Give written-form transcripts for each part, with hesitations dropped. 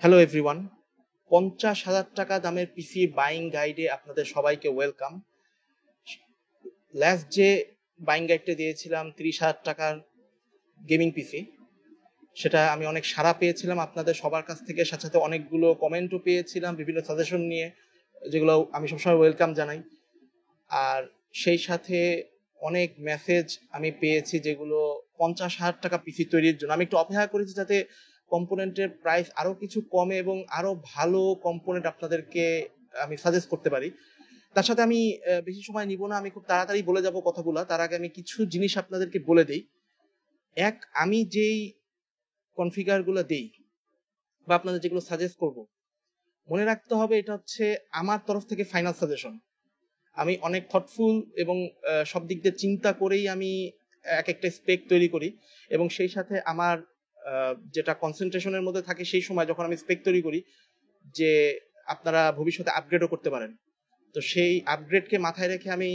Hello everyone, 50,000 টাকা দামের পিসি buying গাইডে আপনাদের সবাইকে ওয়েলকাম। লাস্ট যে বাইং গাইডটা দিয়েছিলাম 30,000 টাকার গেমিং পিসি, সেটা আমি অনেক সাড়া পেয়েছিলাম আপনাদের সবার কাছ থেকে, সাথে সাথে অনেকগুলো কমেন্টও পেয়েছিলাম বিভিন্ন সাজেশন নিয়ে, যেগুলো আমি সবসময় ওয়েলকাম জানাই। আর সেই সাথে অনেক মেসেজ আমি পেয়েছি যেগুলো 50,000 টাকা পিসি তৈরির জন্য। আমি একটু অপেক্ষা করেছি যাতে কম্পোনেন্টের প্রাইস আরো কিছু কমে এবং আরো ভালো কম্পোনেন্ট আপনাদেরকে আমি সাজেস্ট করতে পারি। তার সাথে আমি বেশি সময় নিব না, আমি খুব তাড়াতাড়ি বলে যাব কথাগুলো। তার আগে আমি কিছু জিনিস আপনাদেরকে বলে দেই। আমি যেই কনফিগার গুলো দেই বা আপনাদের যেগুলো সাজেস্ট করব, মনে রাখতে হবে এটা হচ্ছে আমার তরফ থেকে ফাইনাল সাজেশন। আমি অনেক থটফুল এবং সব দিক দিয়ে চিন্তা করেই আমি এক একটা স্পেক তৈরি করি, এবং সেই সাথে আমার যেটা কনসেন্ট্রেশনের মধ্যে থাকে সেই সময় যখন আমি স্পেক তৈরি করি যে আপনারা ভবিষ্যতে আপগ্রেডও করতে পারেন, তো সেই আপগ্রেডকে মাথায় রেখে আমি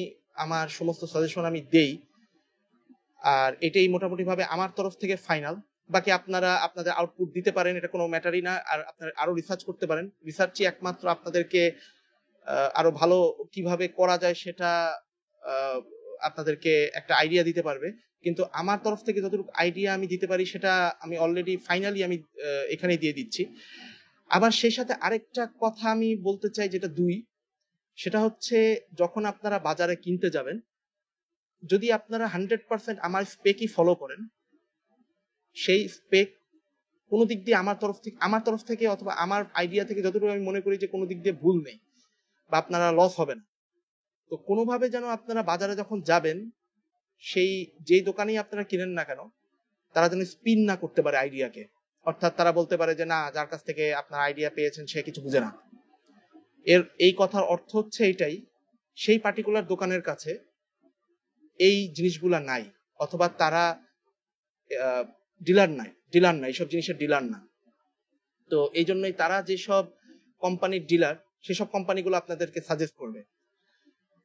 আমার সমস্ত সাজেশন আমি দেই। আর এটাই মোটামুটি ভাবে আমার তরফ থেকে ফাইনাল। বাকি আপনারা আপনাদের আউটপুট দিতে পারেন, এটা কোনো ম্যাটারই না। আর আপনারা আরো রিসার্চ করতে পারেন, রিসার্চই একমাত্র আপনাদেরকে আরো ভালো কিভাবে করা যায় সেটা আহ, আপনাদেরকে একটা আইডিয়া দিতে পারবে। কিন্তু আমার তরফ থেকে যতটুকু আইডিয়া আমি দিতে পারি সেটা আমি অলরেডি ফাইনালি আমি এখানেই দিয়ে দিচ্ছি। আবার সেই সাথে আরেকটা কথা আমি বলতে চাই, যেটা সেটা হচ্ছে যখন আপনারা বাজারে কিনতে যাবেন, যদি আপনারা 100% আমার স্পেকই ফলো করেন, সেই স্পেক কোনো দিক দিয়ে আমার তরফ থেকে অথবা আমার আইডিয়া থেকে যতটুকু আমি মনে করি যে কোনো দিক দিয়ে ভুল নেই বা আপনারা লস হবে না। তো কোনোভাবে যেন আপনারা বাজারে যখন যাবেন, সেই যেই দোকানেই আপনারা কিনেন না কেন, তারা যেন স্পিন না করতে পারে আইডিয়াকে। অর্থাৎ তারা বলতে পারে যে না, যার কাছ থেকে আপনার আইডিয়া পেয়েছেন সে কিছু বুঝে না। এই কথার অর্থ হচ্ছে এইটাই, সেই পার্টিকুলার দোকানের কাছে এই জিনিসগুলা নাই, অথবা তারা ডিলার নাই, এইসব জিনিসের ডিলার না। তো এই জন্যই তারা যেসব কোম্পানির ডিলার, সেসব কোম্পানিগুলো আপনাদেরকে সাজেস্ট করবে।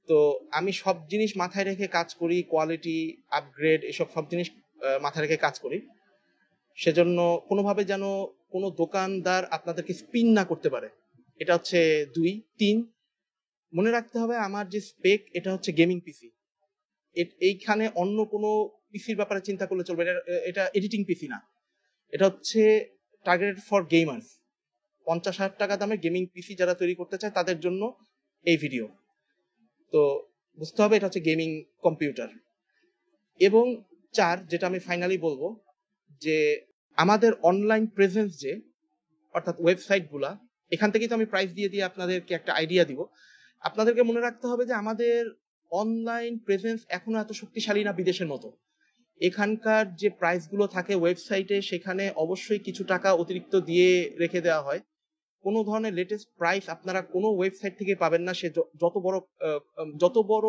তো আমি সব জিনিস মাথায় রেখে কাজ করি, কোয়ালিটি, আপগ্রেড, এসব সব জিনিস মাথায় রেখে কাজ করি। সেজন্য কোনোভাবে যেন কোনো দোকানদার আপনাদেরকে স্পিন না করতে পারে। এটা হচ্ছে 2 3। মনে রাখতে হবে আমার যে স্পেক, এটা হচ্ছে গেমিং পিসি। এইখানে অন্য কোনো পিসির ব্যাপারে চিন্তা করলে চলবে না। এটা এডিটিং পিসি না, এটা হচ্ছে টার্গেটেড ফর গেমার্স। 50,000 টাকা দামের গেমিং পিসি যারা তৈরি করতে চায় তাদের জন্য এই ভিডিও। তো বুঝতে হবে এটা হচ্ছে গেমিং কম্পিউটার। এবং যেটা আমি ফাইনালি বলবো, যে আমাদের অনলাইন প্রেজেন্স, যে অর্থাৎ ওয়েবসাইট গুলা, এখান থেকেই তো আমি প্রাইস দিয়ে দিয়ে আপনাদেরকে একটা আইডিয়া দিব। আপনাদেরকে মনে রাখতে হবে যে আমাদের অনলাইন প্রেজেন্স এখনো এত শক্তিশালী না বিদেশের মতো। এখানকার যে প্রাইস গুলো থাকে ওয়েবসাইটে, সেখানে অবশ্যই কিছু টাকা অতিরিক্ত দিয়ে রেখে দেওয়া হয়। কোনো ধরনের লেটেস্ট প্রাইস আপনারা কোনো ওয়েবসাইট থেকে পাবেন না। সে যত বড়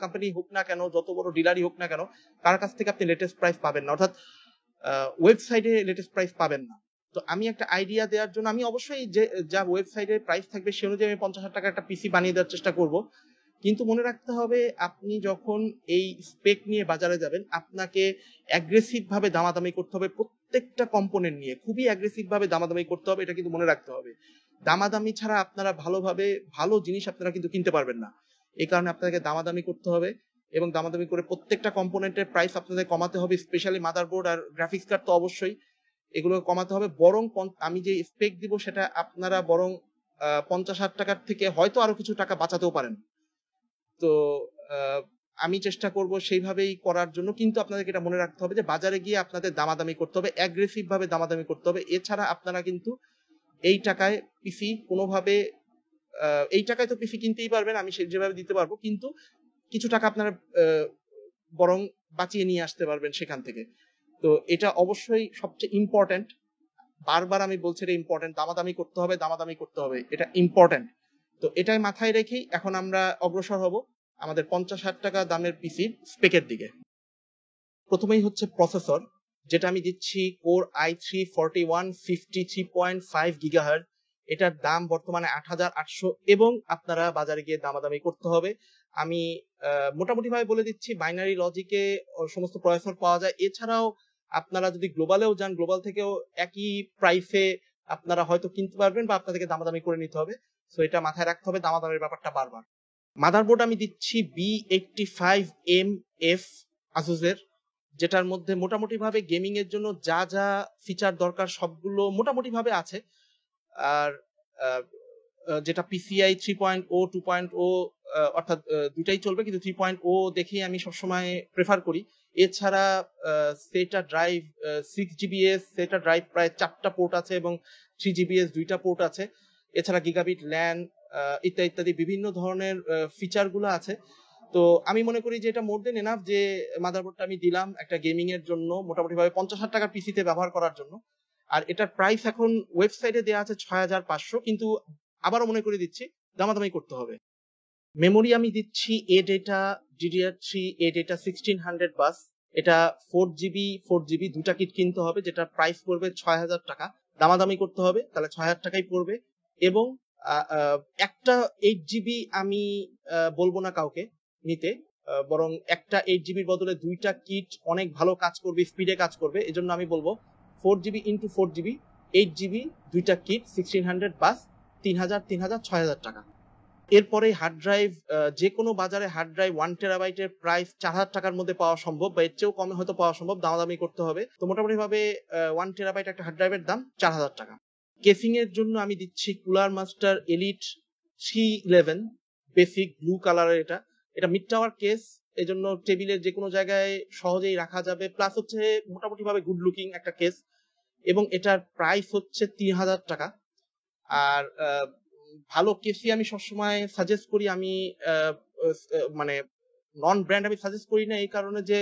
কোম্পানি হোক না কেন, যত বড় ডিলারই হোক না কেন, তার কাছ থেকে আপনি লেটেস্ট প্রাইস পাবেন না, অর্থাৎ ওয়েবসাইটে লেটেস্ট প্রাইস পাবেন না। তো আমি একটা আইডিয়া দেওয়ার জন্য আমি অবশ্যই যে যা ওয়েবসাইটে প্রাইস থাকবে সে অনুযায়ী আমি 50,000 টাকা একটা পিসি বানিয়ে দেওয়ার চেষ্টা করব। কিন্তু মনে রাখতে হবে, আপনি যখন এই স্পেক নিয়ে বাজারে যাবেন, আপনাকে অ্যাগ্রেসিভ ভাবে দামাদামি করতে হবে। প্রত্যেকটা কম্পোনেন্ট নিয়ে খুবই অ্যাগ্রেসিভ ভাবে দামাদামি করতে হবে, এটা কিন্তু মনে রাখতে হবে। দামাদামি ছাড়া আপনারা ভালো জিনিস আপনারা কিন্তু কিনতে পারবেন না। এই কারণে আপনাকে দামাদামি করতে হবে, এবং দামাদামি করে প্রত্যেকটা কম্পোনেন্টের প্রাইস আপনাদের কমাতে হবে। স্পেশালি মাদারবোর্ড আর গ্রাফিক্স কার্ড তো অবশ্যই, এগুলো কমাতে হবে। বরং আমি যে স্পেক দিব সেটা আপনারা বরং 50,000 টাকার থেকে হয়তো আরো কিছু টাকা বাঁচাতেও পারেন। তো আমি চেষ্টা করব সেইভাবেই করার জন্য। কিন্তু আপনাদেরকে এটা মনে রাখতে হবে যে বাজারে গিয়ে আপনাদের দামাদামি করতে হবে, অ্যাগ্রেসিভ ভাবে দামাদামি করতে হবে। এছাড়া আপনারা কিন্তু এই টাকায় পিসি কোনোভাবে, এই টাকায় তো পিসি কিনতেই পারবেন, আমি যেভাবে দিতে পারবো, কিন্তু কিছু টাকা আপনারা বরং বাঁচিয়ে নিয়ে আসতে পারবেন সেখান থেকে। তো এটা অবশ্যই সবচেয়ে ইম্পর্টেন্ট। বারবার আমি বলছি এটা ইম্পর্টেন্ট, দামাদামি করতে হবে, দামাদামি করতে হবে, এটা ইম্পর্টেন্ট। তো এটাই মাথায় রেখেই এখন আমরা অগ্রসর হব আমাদের 50,000 টাকা দামের পিসির স্পেকের দিকে। প্রথমেই হচ্ছে প্রসেসর, যেটা আমি দিচ্ছি কোর i3-4153.5 GHz। এটার দাম বর্তমানে 8,800, এবং আপনারা বাজারে গিয়ে দামাদামি করতে হবে। আমি মোটামুটি ভাবে বলে দিচ্ছি, বাইনারি লজিকে সমস্ত প্রসেসর পাওয়া যায়। এছাড়াও আপনারা যদি গ্লোবালেও যান, গ্লোবাল থেকেও একই প্রাইসে আপনারা হয়তো কিনতে পারবেন বা আপনাদেরকে দামাদামি করে নিতে হবে। সো এটা মাথায় রাখতে হবে দামাদামির ব্যাপারটা বারবার। মাদারবোর্ড আমি দিচ্ছি B85MF আসুসের, যেটার মধ্যে মোটামুটি ভাবে গেমিং এর জন্য যা যা ফিচার দরকার সবগুলো মোটামুটি ভাবে আছে। আর যেটা PCI 3.0 2.0 অর্থাৎ দুইটাই চলবে, কিন্তু 3.0 দেখেই আমি সবসময় প্রেফার করি। এছাড়া সেটা ড্রাইভ 6 GBS সেটা ড্রাইভ প্রায় 4টা পোর্ট আছে এবং 3 GBS 2টা পোর্ট আছে। এছাড়া গিগাবিট ল্যান ইত্যাদি ইত্যাদি বিভিন্ন ধরনের ফিচার গুলো আছে। তো আমি মনে করি যে এটা মোর দেন এনাফ যে মাদারবোর্ডটা আমি দিলাম একটা গেমিং এর জন্য, মোটামুটি ভাবে 50,000 টাকার পিসিতে ব্যবহার করার জন্য। আর এটার প্রাইস এখন ওয়েবসাইটে দেওয়া আছে 6,500, কিন্তু আবারও মনে করে দিচ্ছি দামাদামি করতে হবে। মেমোরি আমি দিচ্ছি ADATA DDR3 ADATA 1600 বাস। এটা 4GB দুটা কিট কিনতে হবে, যেটা প্রাইস পড়বে 6,000 টাকা। দামাদামি করতে হবে, তাহলে 6,000 টাকাই পড়বে। এবং একটা 8GB আমি বলবো না কাউকে নিতে, বরং একটা 8GB বদলে দুইটা কিট অনেক ভালো কাজ করবে, স্পিডে কাজ করবে। এজন্য আমি বলবো 4GB × 4GB 8GB দুইটা কিট 1600 বাস 3,000 6,000 টাকা। এরপরে হার্ড ড্রাইভ, যে কোনো বাজারে হার্ড ড্রাইভ 1 টেরাবাইটের প্রাইস 4,000 টাকার মধ্যে পাওয়া সম্ভব, বা এর চেয়েও কমে হয়তো পাওয়া সম্ভব, দামাদামি করতে হবে। তো মোটামুটি ভাবে 1 টেরাবাইট একটা হার্ড ড্রাইভের দাম 4,000 টাকা। কেসিং এর জন্য আমি দিচ্ছি cooler master elite 311 basic blue কালারের। এটা মিড টাওয়ার কেস, এজন্য টেবিলের যে কোনো জায়গায় সহজেই রাখা যাবে, প্লাস হচ্ছে মোটামুটি ভাবে গুড লুকিং একটা কেস, এবং এটার প্রাইস হচ্ছে 3,000 টাকা। আর ভালো কেসি আমি সবসময় সাজেস্ট করি, আমি মানে নন ব্র্যান্ড আমি সাজেস্ট করি না, এই কারণে যে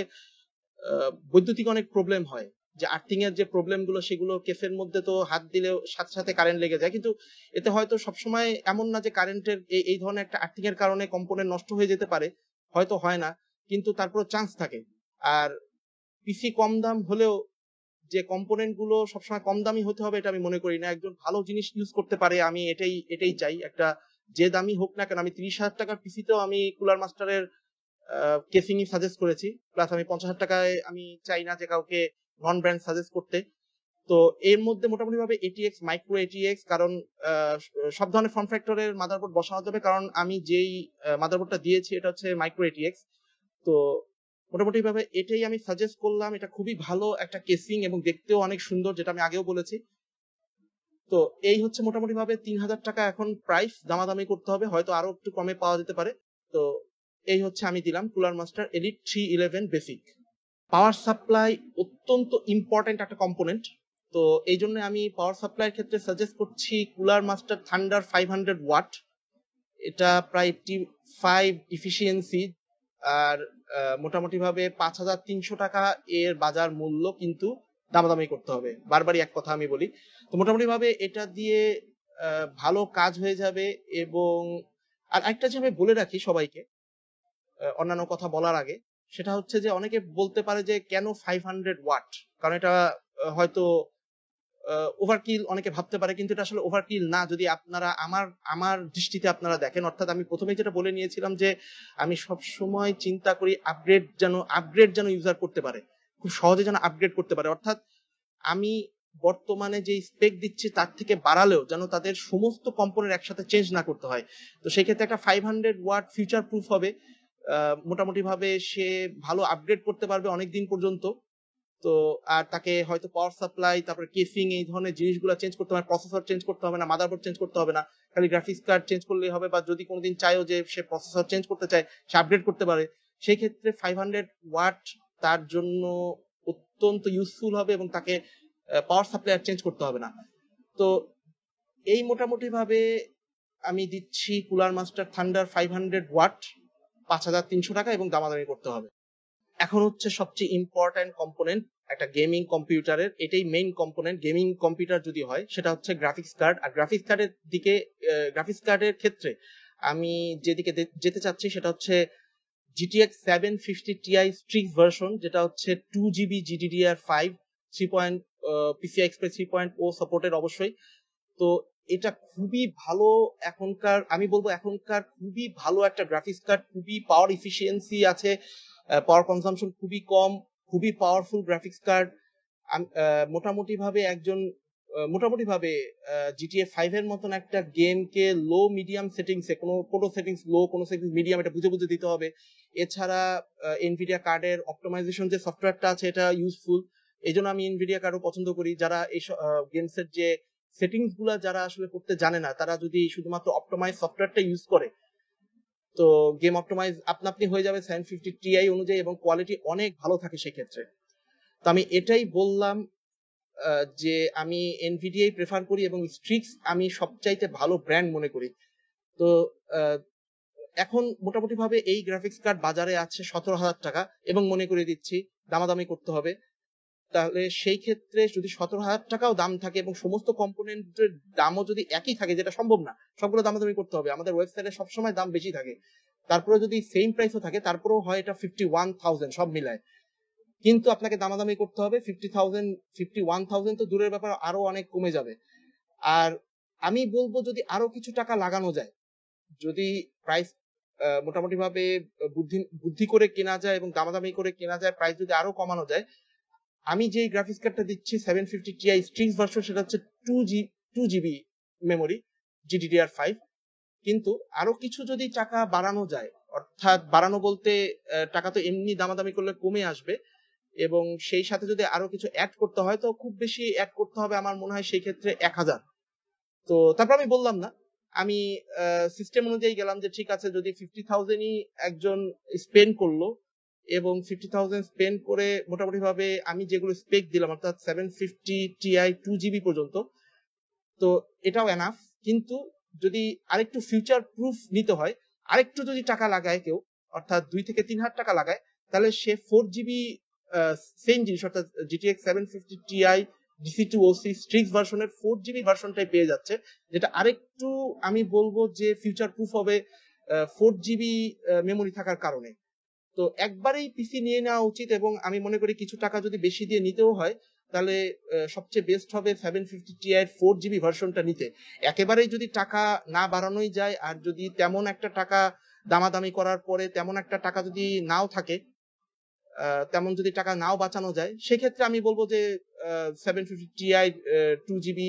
বৈদ্যুতিক অনেক প্রবলেম হয়, যে আর্থিং এর যে প্রবলেম গুলো সেগুলো কেসের মধ্যে তো হাত দিলে সাথে সাথে কারেন্ট লেগে যায়, কিন্তু এতে হয়তো সবসময় এমন না যে কারেন্টের এই ধরনের একটা আর্থিং এর কারণে কম্পোনেন্ট নষ্ট হয়ে যেতে পারে, হয়তো হয় না, কিন্তু তারপর চান্স থাকে। আর পিসি কম দাম হলেও যে কম্পোনেন্ট গুলো সবসময় কম দামি হতে হবে এটা আমি মনে করি না। একজন ভালো জিনিস ইউজ করতে পারে, আমি এটাই চাই। একটা যে দামি হোক না কেন, আমি 30,000 টাকার পিসিতেও আমি কুলার মাস্টারের কেসিং সাজেস্ট করেছি, প্লাস আমি 50,000 টাকায় আমি চাই না যে কাউকে নন ব্র্যান্ড সাজেস্ট করতে। তো এর মধ্যে মোটামুটি ভাবে ATX মাইক্রো ATX, কারণ সব ধরনের ফর্ম ফ্যাক্টরের মাদারবোর্ড বসানো যাবে, কারণ আমি যেই মাদারবোর্ডটা দিয়েছি এটা হচ্ছে মাইক্রো ATX। তো মোটামুটি ভাবে এটাই আমি সাজেস্ট করলাম। এটা খুবই ভালো একটা কেসিং এবং দেখতেও অনেক সুন্দর, যেটা আমি আগেও বলেছি। তো এই হচ্ছে মোটামুটি ভাবে 3,000 টাকা এখন প্রাইস, দামাদামি করতে হবে, হয়তো আরো একটু কমে পাওয়া যেতে পারে। তো এই হচ্ছে আমি দিলাম cooler master elite 311 basic. Power supply অত্যন্ত ইম্পর্টেন্ট একটা কম্পোনেন্ট, তো এই জন্য আমি পাওয়ার সাপ্লাইয়ের ক্ষেত্রে সাজেস্ট করছি কুলার মাস্টার থান্ডার 500 ওয়াট। এটা প্রায় 85 ইফিসিয়েন্সি, আর মোটামুটি ভাবে 5,300 টাকা এর বাজার মূল্য, কিন্তু দামাদামি করতে হবে, বারবারই এক কথা আমি বলি। তো মোটামুটি ভাবে এটা দিয়ে ভালো কাজ হয়ে যাবে। এবং আর একটা যে আমি বলে রাখি সবাইকে অন্যান্য কথা বলার আগে, সেটা হচ্ছে যে অনেকে বলতে পারে যে কেন 500 ওয়াট, কারণ এটা হয়তো ওভারকিল অনেকে ভাবতে পারে, কিন্তু এটা আসলে ওভারকিল না যদি আপনারা আমার দৃষ্টিতে আপনারা দেখেন। অর্থাৎ আমি প্রথমে যেটা বলে নিয়েছিলাম যে আমি সব সময় চিন্তা করি আপগ্রেড যেন ইউজার করতে পারে, খুব সহজে যেন আপগ্রেড করতে পারে। অর্থাৎ আমি বর্তমানে যে স্পেক দিচ্ছি তার থেকে বাড়ালেও যেন তাদের সমস্ত কম্পোনেন্ট একসাথে চেঞ্জ না করতে হয়। তো সেই ক্ষেত্রে একটা 500 ওয়াট ফিউচার প্রুফ হবে, মোটামুটি ভাবে সে ভালো আপগ্রেড করতে পারবে অনেকদিন পর্যন্ত। তো আর তাকে হয়তো পাওয়ার সাপ্লাই, তারপরে কেসিং, এই ধরনের জিনিসগুলো চেঞ্জ করতে হবে, প্রসেসর চেঞ্জ করতে হবে না, মাদারবোর্ড চেঞ্জ করতে হবে না, খালি গ্রাফিক্স কার্ড চেঞ্জ করলেই হবে। বা যদি কোনোদিন চাইও যে সে প্রসেসর চেঞ্জ করতে চায়, সে আপগ্রেড করতে পারে, সেই ক্ষেত্রে 500 ওয়াট তার জন্য অত্যন্ত ইউজফুল হবে এবং তাকে পাওয়ার সাপ্লাই আর চেঞ্জ করতে হবে না। তো এই মোটামুটি ভাবে আমি দিচ্ছি কুলার মাস্টার থান্ডার 500 ওয়াট 5,300 টাকা, এবং দামাদামি করতে হবে। এখন হচ্ছে সবচেয়ে ইম্পর্টেন্ট কম্পোনেন্ট একটা গেমিং কম্পিউটারের, এটাই মেইন কম্পোনেন্ট। গেমিং কম্পিউটার যদি হয় সেটা হচ্ছে গ্রাফিক্স কার্ড। আর গ্রাফিক্স কার্ডের ক্ষেত্রে আমি যেদিকে যেতে চাচ্ছি সেটা হচ্ছে GTX 750 Ti স্ট্রিক ভার্সন, যেটা হচ্ছে 2GB GDDR5 PCI Express 3.0 supported অবশ্যই। তো এটা খুবই ভালো এখনকার, আমি বলবো এখনকার খুবই ভালো একটা গ্রাফিক্স কার্ড, খুবই পাওয়ার ইফিসিয়েন্সি আছে, পাওয়ার কনজাম্পশন খুবই কম, খুবই পাওয়ারফুল গ্রাফিক্স কার্ড। মোটামুটি ভাবে একজন মোটামুটি ভাবে জিটিএ 5 এর মতন একটা গেমকে লো মিডিয়াম সেটিংসে কোনো সেটিংস লো, কোনো সেটিংস মিডিয়াম, এটা বুঝে বুঝে দিতে হবে। এছাড়া এনভিডিয়া কার্ডের অপটিমাইজেশন যে সফটওয়্যারটা আছে এটা ইউজফুল, এই জন্য আমি এনভিডিয়া কার্ডও পছন্দ করি। যারা এই গেমসের যে সেটিংস গুলা যারা আসলে করতে জানে না, তারা যদি শুধুমাত্র অপটিমাইজ সফটওয়্যারটা ইউজ করে, তো গেম অপটিমাইজ আপনি হয়ে যাবে 750 Ti অনুযায়ী এবং কোয়ালিটি অনেক ভালো থাকে সেক্ষেত্রে। তো আমি এটাই বললাম যে আমি এনভিডিআই প্রেফার করি এবং স্ট্রিক্স আমি সবচাইতে ভালো ব্র্যান্ড মনে করি। তো এখন মোটামুটি ভাবে এই গ্রাফিক্স কার্ড বাজারে আছে 17,000 টাকা এবং মনে করে দিচ্ছি দামাদামি করতে হবে। তাহলে সেই ক্ষেত্রে যদি 17,000 টাকাও দাম থাকে এবং সমস্ত কম্পোনেন্টের দামও যদি একই থাকে, যেটা সম্ভব না, সবগুলো দামাদামি করতে হবে, আমাদের ওয়েবসাইটে সবসময় দাম বেশি থাকে, তারপরে যদি সেম প্রাইসও থাকে তারপরেও হয় এটা 51,000 সব মিলায়, কিন্তু আপনাকে দামাদামি করতে হবে। 51,000 তো দূরের ব্যাপার, আরো অনেক কমে যাবে। আর আমি বলবো যদি আরো কিছু টাকা লাগানো যায়, যদি প্রাইস মোটামুটি ভাবে বুদ্ধি করে কেনা যায় এবং দামাদামি করে কেনা যায়, প্রাইস যদি আরো কমানো যায়, আমি যে গ্রাফিক্স কার্ডটা দিচ্ছি 750 Ti স্ট্রিক্স ভার্সন, সেটা হচ্ছে 2GB মেমোরি GDDR5, কিন্তু আরো কিছু যদি টাকা বাড়ানো যায়, অর্থাৎ বাড়ানো বলতে টাকা তো এমনি দামাদামি করলে কমে আসবে, এবং সেই সাথে যদি আরো কিছু অ্যাড করতে হয়, তো খুব বেশি অ্যাড করতে হবে আমার মনে হয় সেই ক্ষেত্রে 1000। তো তারপর আমি বললাম না, আমি সিস্টেম অনুযায়ী গেলাম যে ঠিক আছে, যদি 50,000ই একজন স্পেন্ড করলো এবং 50,000 স্পেন্ড করে মোটামুটি ভাবে আমি যেগুলো স্পেক দিলাম, অর্থাৎ 750 Ti 2GB পর্যন্ত, তো এটাও এনাফ। কিন্তু যদি আরেকটু ফিউচার প্রুফ নিতে হয়, আরেকটু যদি টাকা লাগায় কেউ, অর্থাৎ 2 থেকে 3,000 টাকা লাগায়, তাহলে সে 4GB সেম জিনিস, অর্থাৎ GTX 750 Ti DC2OC স্ট্রিক্স ভার্সনের 4GB ভার্সনটাই পেয়ে যাচ্ছে, যেটা আরেকটু আমি বলবো যে ফিউচার প্রুফ হবে 4GB মেমোরি থাকার কারণে। তো একবারেই পিসি নিয়ে নেওয়া উচিত, এবং আমি মনে করি কিছু টাকা যদি বেশি দিয়ে নিতেও হয়, তাহলে সবচেয়ে বেস্ট হবে 750 Ti এর 4GB ভার্সনটা নিতে। একেবারেই যদি টাকা না বাড়ানোই যায়, আর যদি তেমন একটা টাকা দামাদামি করার পরে তেমন একটা টাকা যদি নাও থাকে, তেমন যদি টাকা নাও বাঁচানো যায়, সেক্ষেত্রে আমি বলবো যে 750 Ti 2GB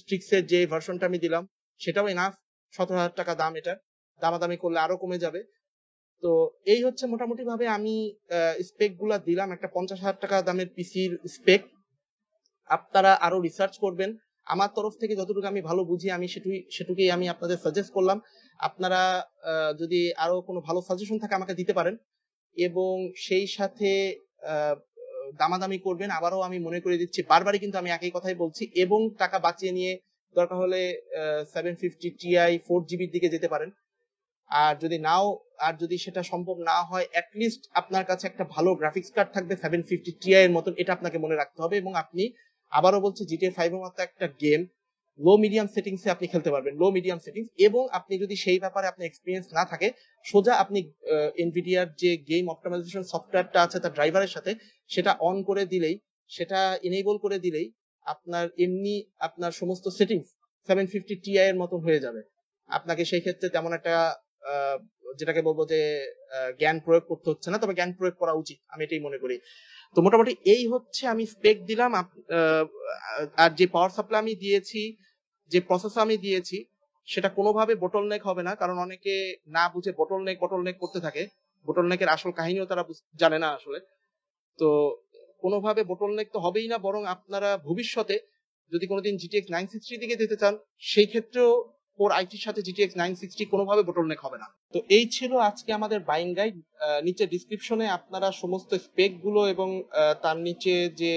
স্ট্রিক্স এর যে ভার্সনটা আমি দিলাম সেটাও এনাফ। 17,000 টাকা দাম, এটা দামাদামি করলে আরো কমে যাবে। তো এই হচ্ছে মোটামুটি ভাবে আমি স্পেক গুলা দিলাম, একটা 50,000 টাকা দামের পিসির স্পেক। আপনারা আরো রিসার্চ করবেন, আমার তরফ থেকে যতটুকু আমি ভালো বুঝি আমি সেটুকুই আমি আপনাদের সাজেস্ট করলাম। আপনারা যদি আরো কোনো ভালো সাজেশন থাকে আমাকে দিতে পারেন, এবং সেই সাথে দামাদামি করবেন। আবারও আমি মনে করে দিচ্ছি, বারবারই কিন্তু আমি একই কথাই বলছি, এবং টাকা বাঁচিয়ে নিয়ে দরকার হলে 750 Ti 4GB দিকে যেতে পারেন। আর যদি সেটা সম্ভব না হয়, অ্যাটলিস্ট আপনার কাছে একটা ভালো গ্রাফিক্স কার্ড থাকবে 750 Ti এর মতন, এটা আপনাকে মনে রাখতে হবে। এবং আপনি, আবারও বলছি, GTA 5 এর মতো একটা গেম লো মিডিয়াম সেটিংসে আপনি খেলতে পারবেন, লো মিডিয়াম সেটিংস। এবং আপনি যদি সেই ব্যাপারে আপনার এক্সপিরিয়েন্স না থাকে, সোজা আপনি এনভিডিয়ার যে গেম অপটিমাইজেশন সফটওয়্যারটা আছে তার ড্রাইভারের সাথে সেটা অন করে দিলেই, সেটা এনেবল করে দিলেই আপনার এমনি আপনার সমস্ত সেটিংস 750 Ti এর মতন হয়ে যাবে। আপনাকে সেই ক্ষেত্রে তেমন একটা যেটাকে বলবো যে জ্ঞান প্রয়োগ করতে হচ্ছে না, তবে জ্ঞান প্রয়োগ করা উচিত, আমি এটাই মনে করি। তো মোটামুটি এই হচ্ছে আমি স্পেক দিলাম। আর যে পাওয়ার সাপ্লাই আমি দিয়েছি, যে প্রসেসর আমি দিয়েছি, সেটা কোনোভাবে বোটলনেক হবে না, কারণ অনেকে না বুঝে বোটলনেক করতে থাকে। বোটলনেকের আসল কাহিনীও তারা জানে না আসলে। তো কোনোভাবে বোটলনেক তো হবেই না, বরং আপনারা ভবিষ্যতে যদি কোনোদিন GTX 960 দিকে যেতে চান, সেই ক্ষেত্রেও কোর আইটির সাথে GTX 960 কোনোভাবে বোটলনেক হবে না। তো এই ছিল আজকে আমাদের বাইং গাইড। নিচে ডিসক্রিপশনে আপনারা সমস্ত স্পেক গুলো এবং তার নিচে যে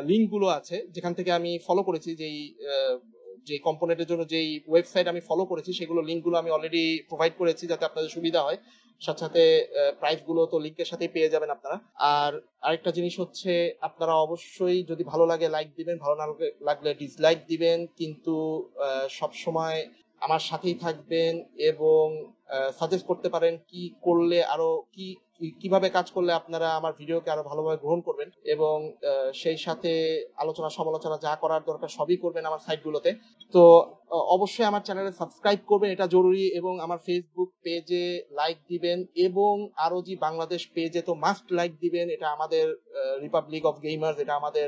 লিঙ্ক গুলো আছে, যেখান থেকে আমি ফলো করেছি, যে কম্পোনেন্টের জন্য যেই ওয়েবসাইট আমি ফলো করেছি, সেগুলো লিঙ্ক গুলো আমি অলরেডি প্রোভাইড করেছি যাতে আপনাদের সুবিধা হয়। সাথে সাথে প্রাইস গুলো তো লিঙ্কের সাথেই পেয়ে যাবেন আপনারা। আর আরেকটা জিনিস হচ্ছে, আপনারা অবশ্যই যদি ভালো লাগে লাইক দিবেন, ভালো না লাগলে ডিসলাইক দিবেন, কিন্তু সব সময় আমার সাথেই থাকবেন এবং সাজেস্ট করতে পারেন কি করলে আরো কিভাবে কাজ করলে আপনারা আমার ভিডিওকে আরো ভালোভাবে গ্রহণ করবেন, এবং সেই সাথে আলোচনা সমালোচনা যা করার দরকার সবই করবেন আমার সাইটগুলোতে। তো অবশ্যই আমার চ্যানেলে সাবস্ক্রাইব করবেন, এটা জরুরি, এবং আমার ফেসবুক পেজে লাইক দিবেন, এবং ROG বাংলাদেশ পেজে তো মাস্ট লাইক দিবেন। এটা আমাদের রিপাবলিক অফ গেমার্স, এটা আমাদের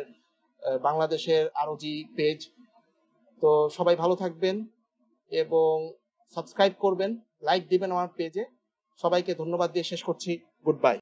বাংলাদেশের ROG পেজ। তো সবাই ভালো থাকবেন এবং সাবস্ক্রাইব করবেন, লাইক দিবেন আমার পেজে। সবাইকে ধন্যবাদ দিয়ে শেষ করছি। Good bye.